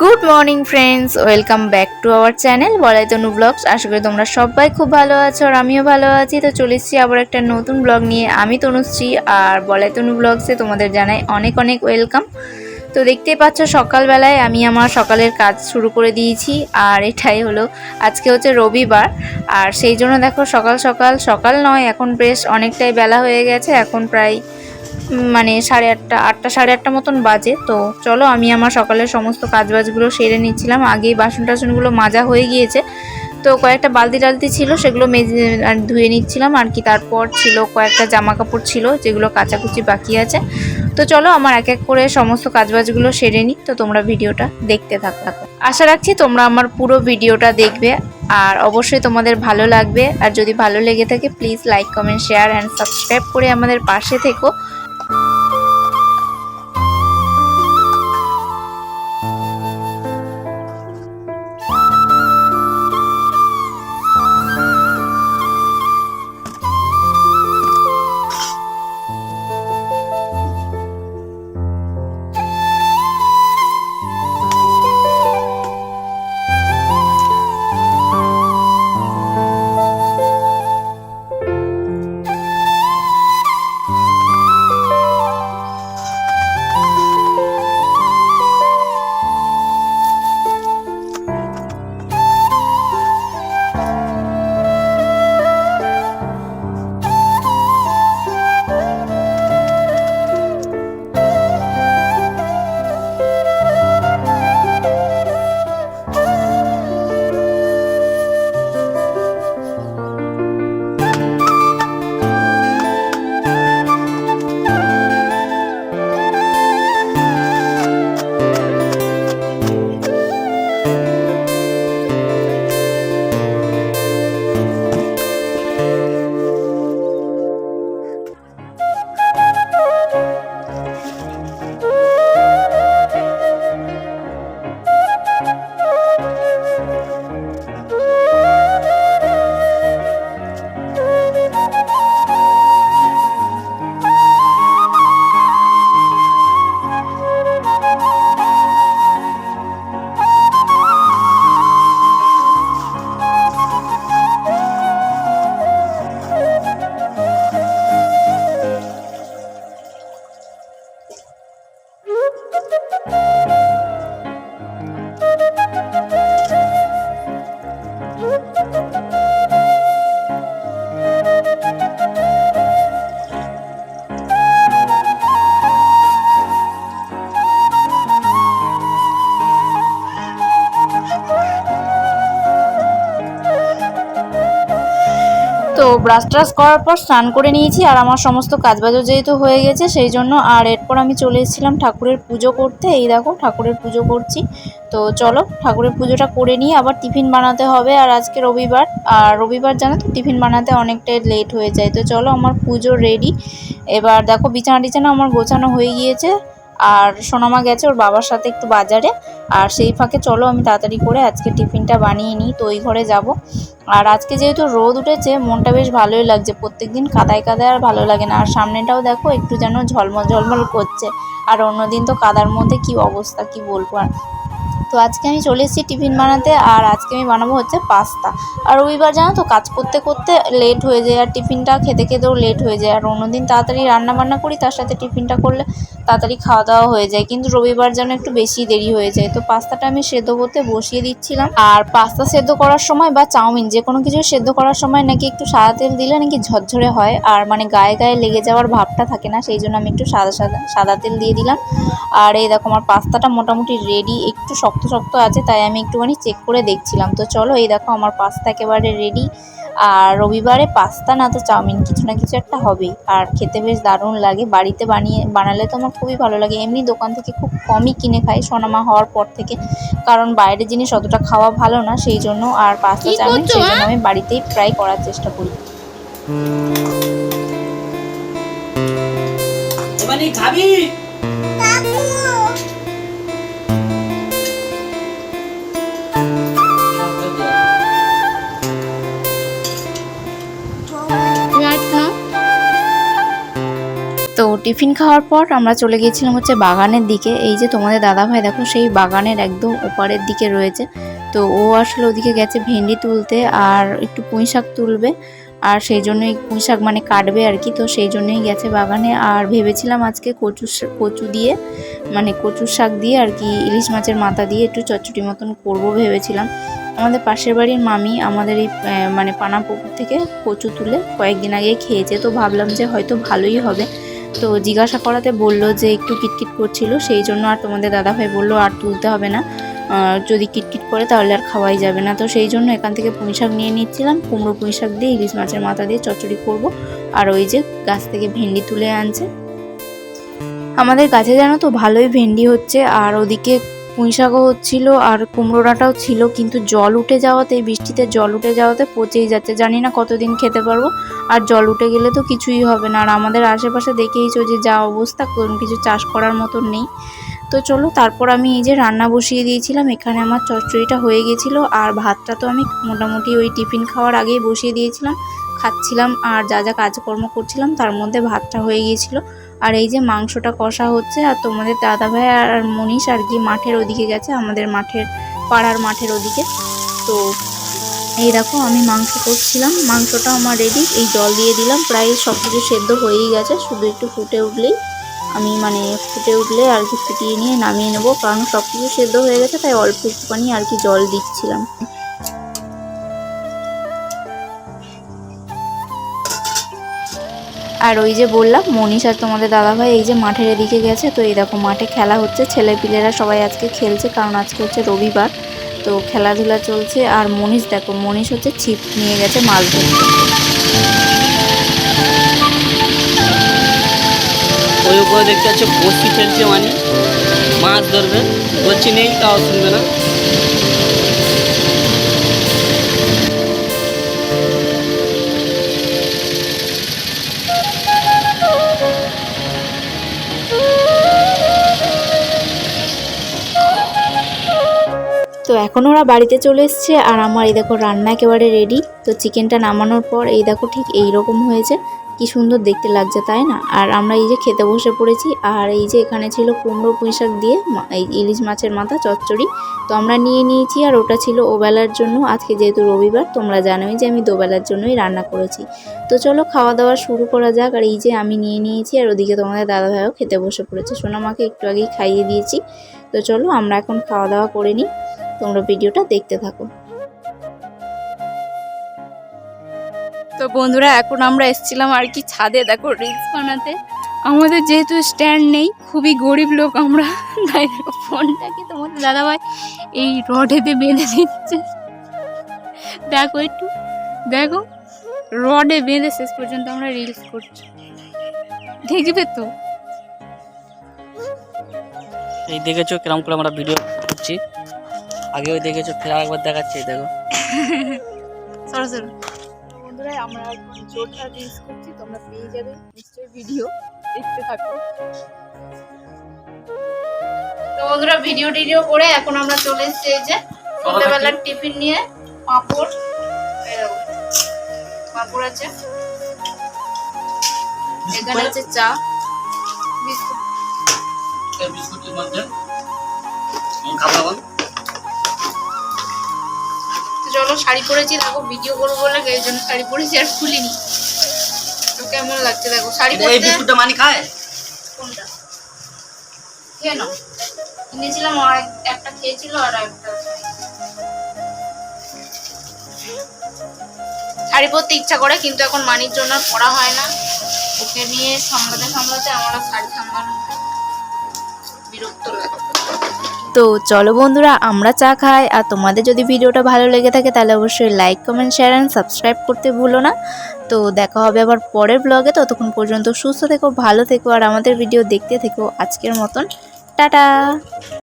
Good morning friends, welcome back to our channel বলাই তনু blogs. আশা করি তোমরা সবাই খুব ভালো আছো আর আমিও ভালো আছি। তো চলে এসেছি আবার একটা নতুন ব্লগ নিয়ে। আমি তনুশ্রী আর বলাই তনু ব্লগসে তোমাদের জানাই অনেক অনেক ওয়েলকাম। তো দেখতেই পাচ্ছ সকালবেলায় আমি আমার সকালের কাজ শুরু করে দিয়েছি। আর এটাই হলো, আজকে হচ্ছে রবিবার। আর সেই জন্য দেখো সকাল সকাল, সকাল নয় এখন বেশ অনেকটাই বেলা হয়ে গেছে, এখন প্রায় মানে 8:30, 8টা 8:30 মতন বাজে। তো চলো আমি আমার সকালের সমস্ত কাজবাজগুলো সেরে নিচ্ছিলাম। আগেই বাসন টাসনগুলো মাজা হয়ে গিয়েছে, তো কয়েকটা বালতি টালতি ছিল সেগুলো মেজে আর ধুয়ে নিচ্ছিলাম আর কি। তারপর ছিল কয়েকটা জামা কাপড় ছিল যেগুলো কাচাকুচি বাকি আছে। তো চলো আমার এক এক করে সমস্ত কাজবাজগুলো সেরে নিই। তো তোমরা ভিডিওটা দেখতে থাকো। আশা রাখছি তোমরা আমার পুরো ভিডিওটা দেখবে আর অবশ্যই তোমাদের ভালো লাগবে। আর যদি ভালো লেগে থাকে please like, comment, share and subscribe করে আমাদের পাশে থেকো। তো ব্রাশ ট্রাশ করার পর স্নান করে নিয়েছি আর আমার সমস্ত কাজবাজও যেহেতু হয়ে গেছে সেই জন্য। আর এরপর আমি চলে এসেছিলাম ঠাকুরের পুজো করতে। এই দেখো ঠাকুরের পুজো করছি। তো চলো ঠাকুরের পুজোটা করে নিয়ে আবার টিফিন বানাতে হবে। আর আজকে রবিবার, আর রবিবার জানো তো টিফিন বানাতে অনেকটাই লেট হয়ে যায়। তো চলো আমার পুজো রেডি। এবার দেখো বিছানা টিছানা আমার গোছানো হয়ে গিয়েছে। আর সোনামা গেছে ওর বাবার সাথে একটু বাজারে। আর সেই ফাঁকে চলো আমি তাড়াতাড়ি করে আজকে টিফিনটা বানিয়ে নিই। তো ওই ঘরে যাব। আর আজকে যেহেতু রোদ উঠেছে মনটা বেশ ভালোই লাগছে, প্রত্যেকদিন কাদায় কাদায় আর ভালো লাগে না। আর সামনেটাও দেখো একটু যেন ঝলমল ঝলমল করছে। আর অন্যদিন তো কাদার মধ্যে কি অবস্থা কি বলবো। আর তো আজকে আমি চলে এসেছি টিফিন বানাতে। আর আজকে আমি বানাবো হচ্ছে পাস্তা। আর রবিবার জানো তো কাজ করতে করতে লেট হয়ে যায় আর টিফিনটা খেতে খেতেও লেট হয়ে যায়। আর অন্যদিন তাড়াতাড়ি রান্না বান্না করি, তার সাথে টিফিনটা করলে তাড়াতাড়ি খাওয়া দাওয়া হয়ে যায়, কিন্তু রবিবার যেন একটু বেশি দেরি হয়ে যায়। তো পাস্তাটা আমি সেদ্ধ করতে বসিয়ে দিচ্ছিলাম। আর পাস্তা সেদ্ধ করার সময় বা চাউমিন যে কোনো কিছু সেদ্ধ করার সময় নাকি একটু সাদা তেল দিলে নাকি ঝরঝরে হয় আর মানে গায়ে গায়ে লেগে যাওয়ার ভাবটা থাকে না, সেই জন্য আমি একটু সাদা তেল দিয়ে দিলাম। আর এই দেখো আমার পাস্তাটা মোটামুটি রেডি, একটু শক্ত শক্ত আছে তাই আমি একটুখানি চেক করে দেখছিলাম। তো চলো এই দেখো আমার পাস্তা একেবারে রেডি। আর রবিবারে পাস্তা না তো চাউমিন কিছু না কিছু একটা হবেই। আর খেতে বেশ দারুণ লাগে, বাড়িতে বানালে তো আমার খুবই ভালো লাগে। এমনি দোকান থেকে খুব কমই কিনে খাই সোনামা হওয়ার পর থেকে, কারণ বাইরের জিনিস অতটা খাওয়া ভালো না সেই জন্য। আর পাস্তা চাউমিন সেই জন্য আমি বাড়িতেই ট্রাই করার চেষ্টা করি। খাবি তো টিফিন খাওয়ার পর আমরা চলে গিয়েছিলাম হচ্ছে বাগানের দিকে। এই যে তোমাদের দাদাভাই দেখো সেই বাগানের একদম ওপারের দিকে রয়েছে। তো ও আসলে ওদিকে গেছে ভেন্ডি তুলতে আর একটু পুঁই শাক তুলবে, আর সেই জন্যই পুঁই শাক মানে কাটবে আর কি। তো সেই জন্যই গেছে বাগানে। আর ভেবেছিলাম আজকে কচু দিয়ে মানে কচুর শাক দিয়ে আর কি ইলিশ মাছের মাথা দিয়ে একটু চচ্চড়ি মতন করবো ভেবেছিলাম। আমাদের পাশের বাড়ির মামি আমাদের এই মানে পানা পুকুর থেকে কচু তুলে কয়েকদিন আগে খেয়েছে, তো ভাবলাম যে হয়তো ভালোই হবে। তো জিজ্ঞাসা করাতে বলল যে একটু কিটকিট করছিল, সেই জন্য আর তোমাদের দাদাভাই বললো আর তুলতে হবে না, যদি কিটকিট করে তাহলে আর খাওয়াই যাবে না। তো সেই জন্য এখান থেকে পুঁই শাক নিয়ে নিচ্ছিলাম, কুমড়ো পুঁই শাক দিয়ে ইলিশ মাছের মাথা দিয়ে চচ্চড়ি করব। আর ওই যে গাছ থেকে ভেন্ডি তুলে আনছে। আমাদের গাছে জানো তো ভালোই ভেন্ডি হচ্ছে, আর ওদিকে পুঁই শাকও হচ্ছিল আর কুমড়ো ডাঁটাও ছিল, কিন্তু জল উঠে যাওয়াতে বৃষ্টিতে জল উঠে যাওয়াতে পচেই যাচ্ছে। জানি না কতদিন খেতে পারবো, আর জল উঠে গেলে তো কিছুই হবে না। আর আমাদের আশেপাশে দেখেইছো যে যা অবস্থা, কোনো কিছু চাষ করার মতন নেই। তো চলো, তারপর আমি এই যে রান্না বসিয়ে দিয়েছিলাম। এখানে আমার চচ্চড়িটা হয়ে গেছিলো, আর ভাতটা তো আমি মোটামুটি ওই টিফিন খাওয়ার আগেই বসিয়ে দিয়েছিলাম, খাচ্ছিলাম আর যা যা কাজকর্ম করছিলাম তার মধ্যে ভাতটা হয়ে গিয়েছিলো। আর এই যে মাংসটা কষা হচ্ছে, আর তোমাদের দাদাভাই আর মনীষ আর কি মাঠের ওদিকে গেছে, আমাদের মাঠের পাড়ার মাঠের ওদিকে। তো এই দেখো আমি মাংস করছিলাম, মাংসটা আমার রেডি। এই জল দিয়ে দিলাম, প্রায় সব কিছু সেদ্ধ হয়েই গেছে, শুধু একটু ফুটে উঠলেই আমি ফুটে উঠলে আর কি ফুটিয়ে নিয়ে নামিয়ে নেবো, কারণ সব কিছু সেদ্ধ হয়ে গেছে, তাই অল্প একটুখানি আর কি জল দিচ্ছিলাম। আর ওই যে বললাম মনীষ আর তোমাদের দাদাভাই এই যে মাঠের এদিকে গেছে। তো এই দেখো মাঠে খেলা হচ্ছে, ছেলেপিলেরা সবাই আজকে খেলছে, কারণ আজকে হচ্ছে রবিবার, তো খেলাধুলা চলছে। আর মনীষ দেখো, মনীষ হচ্ছে ছিপ নিয়ে গেছে মাছ ধরতে। ওই উপরে দেখতে পাচ্ছ বসি ফেলছে, মানে মাছ ধরবে, বসি নেই তাও শুনবে না। তো এখন ওরা বাড়িতে চলে এসছে, আর আমার এই দেখো রান্না একেবারে রেডি। তো চিকেনটা নামানোর পর এই দেখো ঠিক এই রকম হয়েছে, কি সুন্দর দেখতে লাগছে তাই না। আর আমরা এই যে খেতে বসে পড়েছি। আর এই যে এখানে ছিল কুমড়ো পুঁই শাক দিয়ে এই ইলিশ মাছের মাথা চচ্চড়ি, তো আমরা নিয়ে নিয়েছি। আর ওটা ছিল ওবেলার জন্য, আজকে যেহেতু রবিবার তোমরা জানোই যে আমি দুবেলার জন্যই রান্না করেছি। তো চলো খাওয়া দাওয়া শুরু করা যাক। আর এই যে আমি নিয়ে নিয়েছি, আর ওদিকে তোমাদের দাদাভাইও খেতে বসে পড়েছে, সোনামাকে একটু আগেই খাইয়ে দিয়েছি। তো চলো আমরা এখন খাওয়া দাওয়া করে নিই, তোমরা ভিডিওটা দেখতে থাকো। তো বন্ধুরা এখন আমরা এসেছিলাম আর কি ছাদে, দেখো রিলস বানাতে। আমাদের যেহেতু স্ট্যান্ড নেই, খুবই গরিব লোক আমরা, তাই দেখো ফোনটাকে তোমাদের দাদাভাই এই রডেতে বেঁধে দিচ্ছে। দেখো একটু দেখো, রডে বেঁধে শেষ পর্যন্ত আমরা রিলস করছি, দেখবে তো। এই দেখেছো কিরম করে আমরা ভিডিও করছি, আগেও দেখেছো, ফের আরেকবার দেখাচ্ছি, দেখো। সরাসরি বন্ধুরা আমরা এখন জোরদার রিলস করছি, তোমরা পেয়ে যাবে নিশ্চয়ই, ভিডিও দেখতে থাকো। তো বন্ধুরা ভিডিও করে এখন আমরা চলে এসেছি এই যে সন্ধ্যাবেলার টিফিন নিয়ে। পাঁপড় আছে, এখানে আছে চা, বিস্কুটের মধ্যে খাবার। চলো শাড়ি পরেছি, দেখো ভিডিও করবো বলে এই জন্য শাড়ি পরেছি, আর খুলিনি। তো কেমন লাগছে দেখো শাড়ি পরতে। এই বিস্কুটটা মানি খায় কোনটা খেয়ে নাও, কিনেছিলাম আর একটা খেয়েছিল, আর একটা শাড়ি পরতে ইচ্ছা করে, কিন্তু এখন মানির জন্য পরা হয় না। ওকে নিয়ে সামলাতে আমার শাড়ি সামলানো বিরক্ত লাগে। তো চলো বন্ধুরা আমরা চা খাই। আর তোমাদের যদি ভিডিওটা ভালো লেগে থাকে তাহলে অবশ্যই like comment share and subscribe করতে ভুলো না। তো দেখা হবে আবার পরের ব্লগে, ততক্ষণ পর্যন্ত সুস্থ থেকো, ভালো থেকো, আর আমাদের ভিডিও দেখতে থেকো। আজকের মতন টাটা।